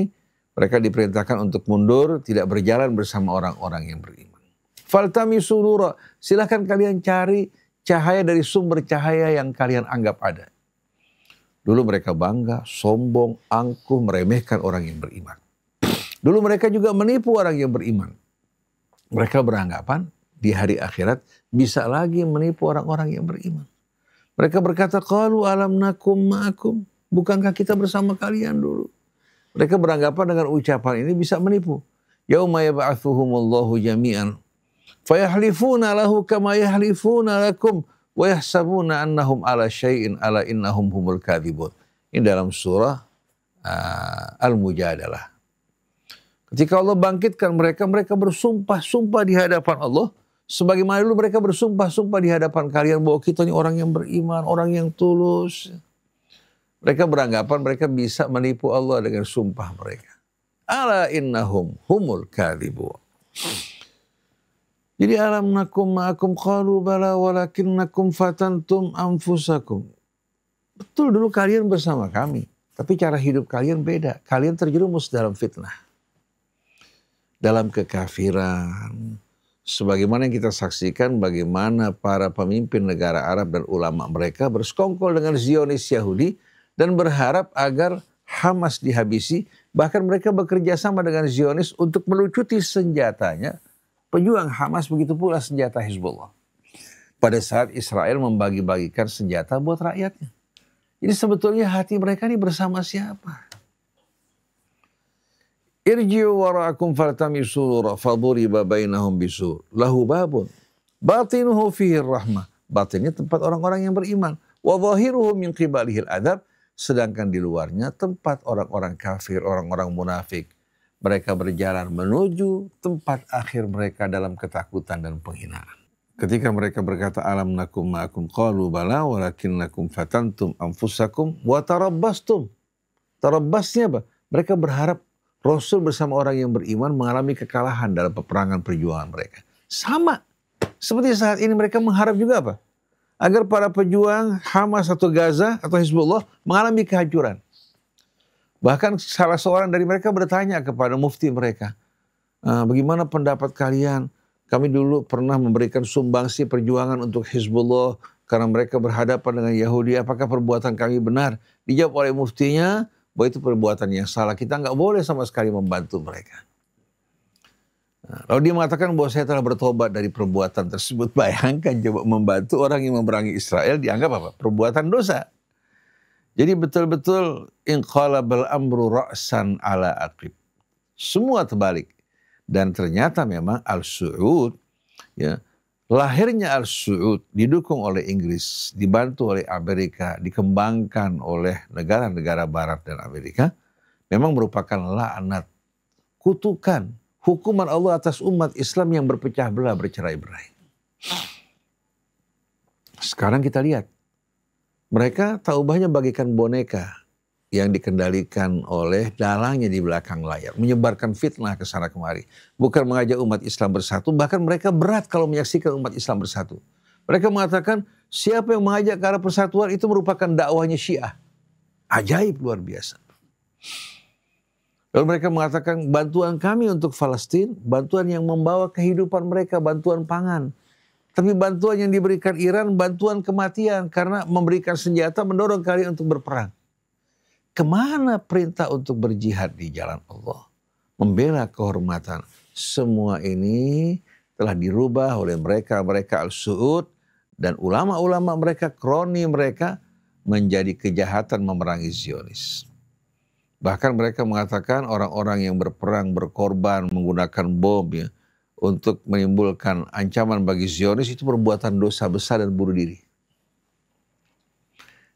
mereka diperintahkan untuk mundur, tidak berjalan bersama orang-orang yang beriman. Faltamisu nura, silahkan kalian cari cahaya dari sumber cahaya yang kalian anggap ada. Dulu mereka bangga, sombong, angkuh, meremehkan orang yang beriman. Dulu mereka juga menipu orang yang beriman. Mereka beranggapan di hari akhirat bisa lagi menipu orang-orang yang beriman. Mereka berkata, qalu alam nakum ma'akum. Bukankah kita bersama kalian dulu? Mereka beranggapan dengan ucapan ini bisa menipu. Yauma yab'atsuhumullahu jami'an fayahlifuna lahu kama yahlifuna lakum wa yahsabuna annahum ala syai'in ala innahum humul kadzibun. Ini dalam surah Al-Mujadalah. Ketika Allah bangkitkan mereka, mereka bersumpah-sumpah di hadapan Allah. Sebagaimana dulu mereka bersumpah-sumpah di hadapan kalian bahwa kita ini orang yang beriman, orang yang tulus. Mereka beranggapan mereka bisa menipu Allah dengan sumpah mereka. Ala innahum humul kadzibun. Jadi alam nakum ma'akum qalu bala walakinnakum fatantum anfusakum. Betul dulu kalian bersama kami. Tapi cara hidup kalian beda. Kalian terjerumus dalam fitnah. Dalam kekafiran. Sebagaimana yang kita saksikan bagaimana para pemimpin negara Arab dan ulama mereka bersekongkol dengan Zionis Yahudi dan berharap agar Hamas dihabisi. Bahkan mereka bekerja sama dengan Zionis untuk melucuti senjatanya. Pejuang Hamas, begitu pula senjata Hizbullah. Pada saat Israel membagi-bagikan senjata buat rakyatnya. Jadi sebetulnya hati mereka ini bersama siapa? Irji'u wara'akum faltamisu nura faduriba bainahum bisur lahu babun batinuhu fihi rahmah. Batinnya tempat orang-orang yang beriman. Wa zahiruhu min qibalihil adab. Sedangkan di luarnya tempat orang-orang kafir, orang-orang munafik. Mereka berjalan menuju tempat akhir mereka dalam ketakutan dan penghinaan. Ketika mereka berkata alam nakum ma'akum qalu bala walakinnakum fatantum anfusakum wa tarabbastum. Tarabbasnya apa? Mereka berharap Rasul bersama orang yang beriman mengalami kekalahan dalam peperangan perjuangan mereka. Sama. Seperti saat ini mereka mengharap juga apa? Agar para pejuang Hamas atau Gaza atau Hizbullah mengalami kehancuran. Bahkan salah seorang dari mereka bertanya kepada mufti mereka, bagaimana pendapat kalian? Kami dulu pernah memberikan sumbangsi perjuangan untuk Hizbullah karena mereka berhadapan dengan Yahudi. Apakah perbuatan kami benar? Dijawab oleh muftinya bahwa itu perbuatan yang salah. Kita nggak boleh sama sekali membantu mereka. Lalu dia mengatakan bahwa saya telah bertobat dari perbuatan tersebut. Bayangkan coba membantu orang yang memerangi Israel dianggap apa? Perbuatan dosa. Jadi betul-betul inqalabal amru ra'san ala aqib. Semua terbalik. Dan ternyata memang Al-Su'ud, ya, lahirnya Al-Su'ud didukung oleh Inggris, dibantu oleh Amerika, dikembangkan oleh negara-negara Barat dan Amerika, memang merupakan laknat kutukan, hukuman Allah atas umat Islam yang berpecah belah, bercerai-berai. Sekarang kita lihat, mereka taubahnya bagikan boneka yang dikendalikan oleh dalangnya di belakang layar, menyebarkan fitnah ke sana kemari, bukan mengajak umat Islam bersatu. Bahkan mereka berat kalau menyaksikan umat Islam bersatu. Mereka mengatakan siapa yang mengajak ke arah persatuan itu merupakan dakwahnya Syiah. Ajaib, luar biasa. Lalu mereka mengatakan bantuan kami untuk Palestina, bantuan yang membawa kehidupan mereka, bantuan pangan. Tapi bantuan yang diberikan Iran, bantuan kematian karena memberikan senjata mendorong kalian untuk berperang. Kemana perintah untuk berjihad di jalan Allah? Membela kehormatan. Semua ini telah dirubah oleh mereka Al-Su'ud dan ulama-ulama mereka, kroni mereka menjadi kejahatan memerangi Zionis. Bahkan mereka mengatakan orang-orang yang berperang, berkorban, menggunakan bom ya, untuk menimbulkan ancaman bagi Zionis itu perbuatan dosa besar dan bunuh diri.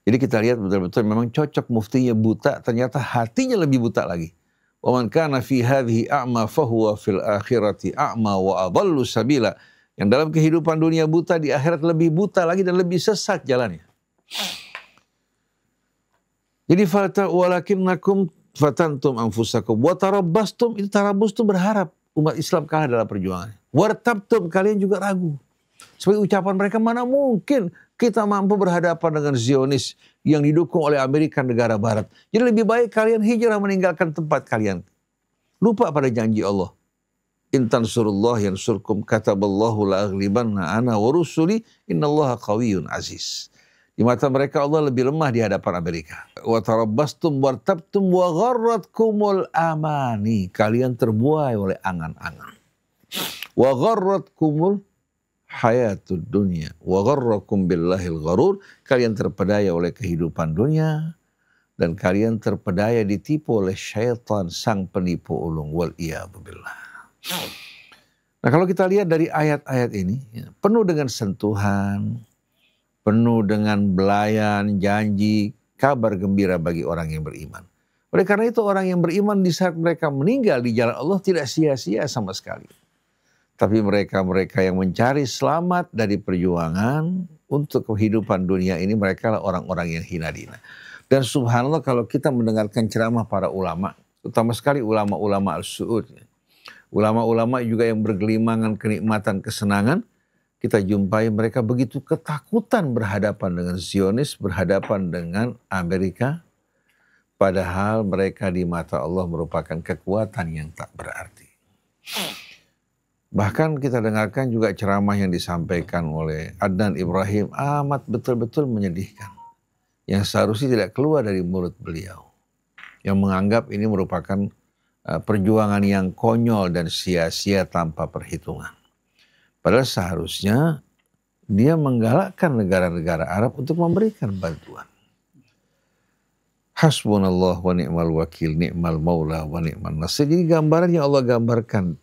Jadi kita lihat betul-betul memang cocok muftinya buta, ternyata hatinya lebih buta lagi. Wa man kana fi hadhihi a'ma fahuwa fil akhirati a'ma wa adallu sabila. Yang dalam kehidupan dunia buta, di akhirat lebih buta lagi dan lebih sesat jalannya. Jadi walakinnakum fatantum anfusakum wa tarabbastum, itu tarabus itu berharap umat Islam kalah dalam perjuangan. Wartabtum, kalian juga ragu. Seperti ucapan mereka, mana mungkin kita mampu berhadapan dengan Zionis yang didukung oleh Amerika negara barat. Jadi lebih baik kalian hijrah meninggalkan tempat kalian. Lupa pada janji Allah. In tansurullah yansurkum kataballahu la'aghlibanna ana wa rusuli innallaha qawiyyun aziz. Di mata mereka Allah lebih lemah di hadapan Amerika. Wa tarabbastum wartabtum wa gharratkumul amani. Kalian terbuai oleh angan-angan. Wa gharratkumul hayatud dunya wa gharrakum billahil gharur. Kalian terpedaya oleh kehidupan dunia dan kalian terpedaya ditipu oleh syaitan sang penipu ulung, wal iyadu billah. Nah, kalau kita lihat dari ayat-ayat ini ya, penuh dengan sentuhan, penuh dengan belayan, janji, kabar gembira bagi orang yang beriman. Oleh karena itu orang yang beriman di saat mereka meninggal di jalan Allah tidak sia-sia sama sekali. Tapi mereka-mereka yang mencari selamat dari perjuangan untuk kehidupan dunia ini, mereka lah orang-orang yang hina dina. Dan subhanallah kalau kita mendengarkan ceramah para ulama, terutama sekali ulama-ulama Al-Su'ud, ulama-ulama juga yang bergelimangan kenikmatan kesenangan, kita jumpai mereka begitu ketakutan berhadapan dengan Zionis, berhadapan dengan Amerika, padahal mereka di mata Allah merupakan kekuatan yang tak berarti. Bahkan kita dengarkan juga ceramah yang disampaikan oleh Adnan Ibrahim amat betul-betul menyedihkan. Yang seharusnya tidak keluar dari mulut beliau. Yang menganggap ini merupakan perjuangan yang konyol dan sia-sia tanpa perhitungan. Padahal seharusnya dia menggalakkan negara-negara Arab untuk memberikan bantuan. Hasbunallah wa ni'mal wakil, ni'mal maula wa ni'mal nasir. Jadi gambaran yang Allah gambarkan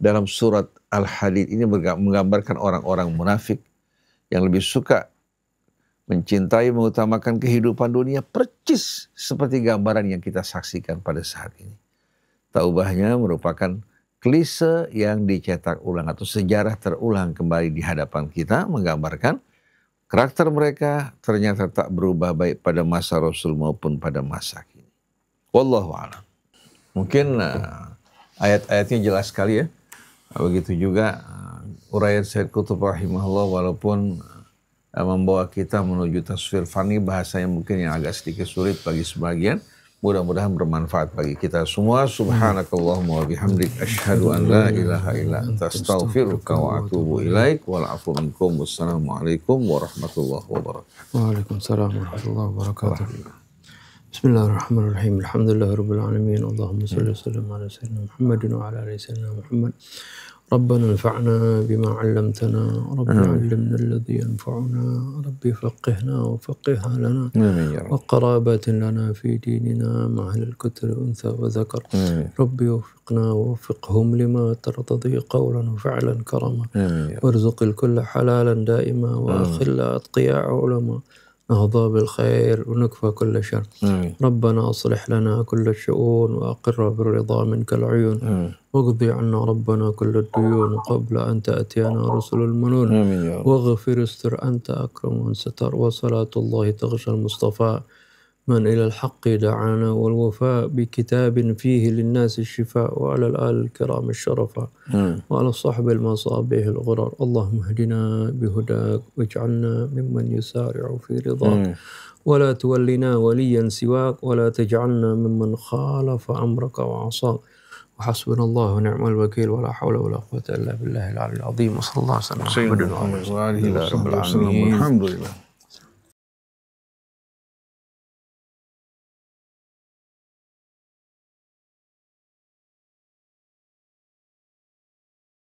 dalam surat Al-Hadid ini menggambarkan orang-orang munafik yang lebih suka mencintai, mengutamakan kehidupan dunia percis seperti gambaran yang kita saksikan pada saat ini. Taubahnya merupakan klise yang dicetak ulang atau sejarah terulang kembali di hadapan kita, menggambarkan karakter mereka ternyata tak berubah baik pada masa Rasul maupun pada masa kini. Wallahu a'lam. Mungkin ayat-ayatnya jelas sekali ya. Begitu juga uraian Sayyid Qutb rahimahullah, walaupun membawa kita menuju tasfir fani, bahasanya mungkin yang agak sedikit sulit bagi sebagian, mudah-mudahan bermanfaat bagi kita semua. Subhanakallahumma wa bihamdik asyhadu an la ilaha illa anta astaghfiruka wa atubu ilaik wal afu minkum. Wassalamualaikum warahmatullahi wabarakatuh. Waalaikumsalam warahmatullahi wabarakatuh. Bismillahirrahmanirrahim. Alhamdulillahirabbil alamin. Allahumma shalli wa sallim ala sayyidina Muhammadin wa ala ali sayyidina Muhammad. ربنا انفعنا بما علمتنا رب علمنا الذي ينفعنا ربي فقهنا وفقها لنا وقرابات لنا في ديننا مع أهل الكتر أنثى وذكر ربي وفقنا ووفقهم لما ترتضي قولا وفعلا كرما وارزق الكل حلالا دائما وأخل أتقياء علما نهضى بالخير ونكفى كل شر. ربنا أصلح لنا كل الشؤون وأقر بالرضا منك العيون واقضي عنا ربنا كل الديون قبل أن تأتينا رسل المنون. واغفر استر أنت أكرم من ستر. وصلاة الله تغشى المصطفى من إلى الحق دعانا والوفاء بكتاب فيه للناس الشفاء وعلى الآل الكرام الشرفاء وعلى الصحب المصابيح الغرر. اللهم اهدنا بهداك واجعلنا ممن يسارع في رضاك ولا تولنا وليا سواك ولا تجعلنا ممن خالف أمرك وعصاك. وحسبنا الله ونعم الوكيل ولا حول ولا قوة إلا بالله العلي العظيم. وصلى الله وسلم على محمد وعلى آله وصحبه وسلم. الحمد لله.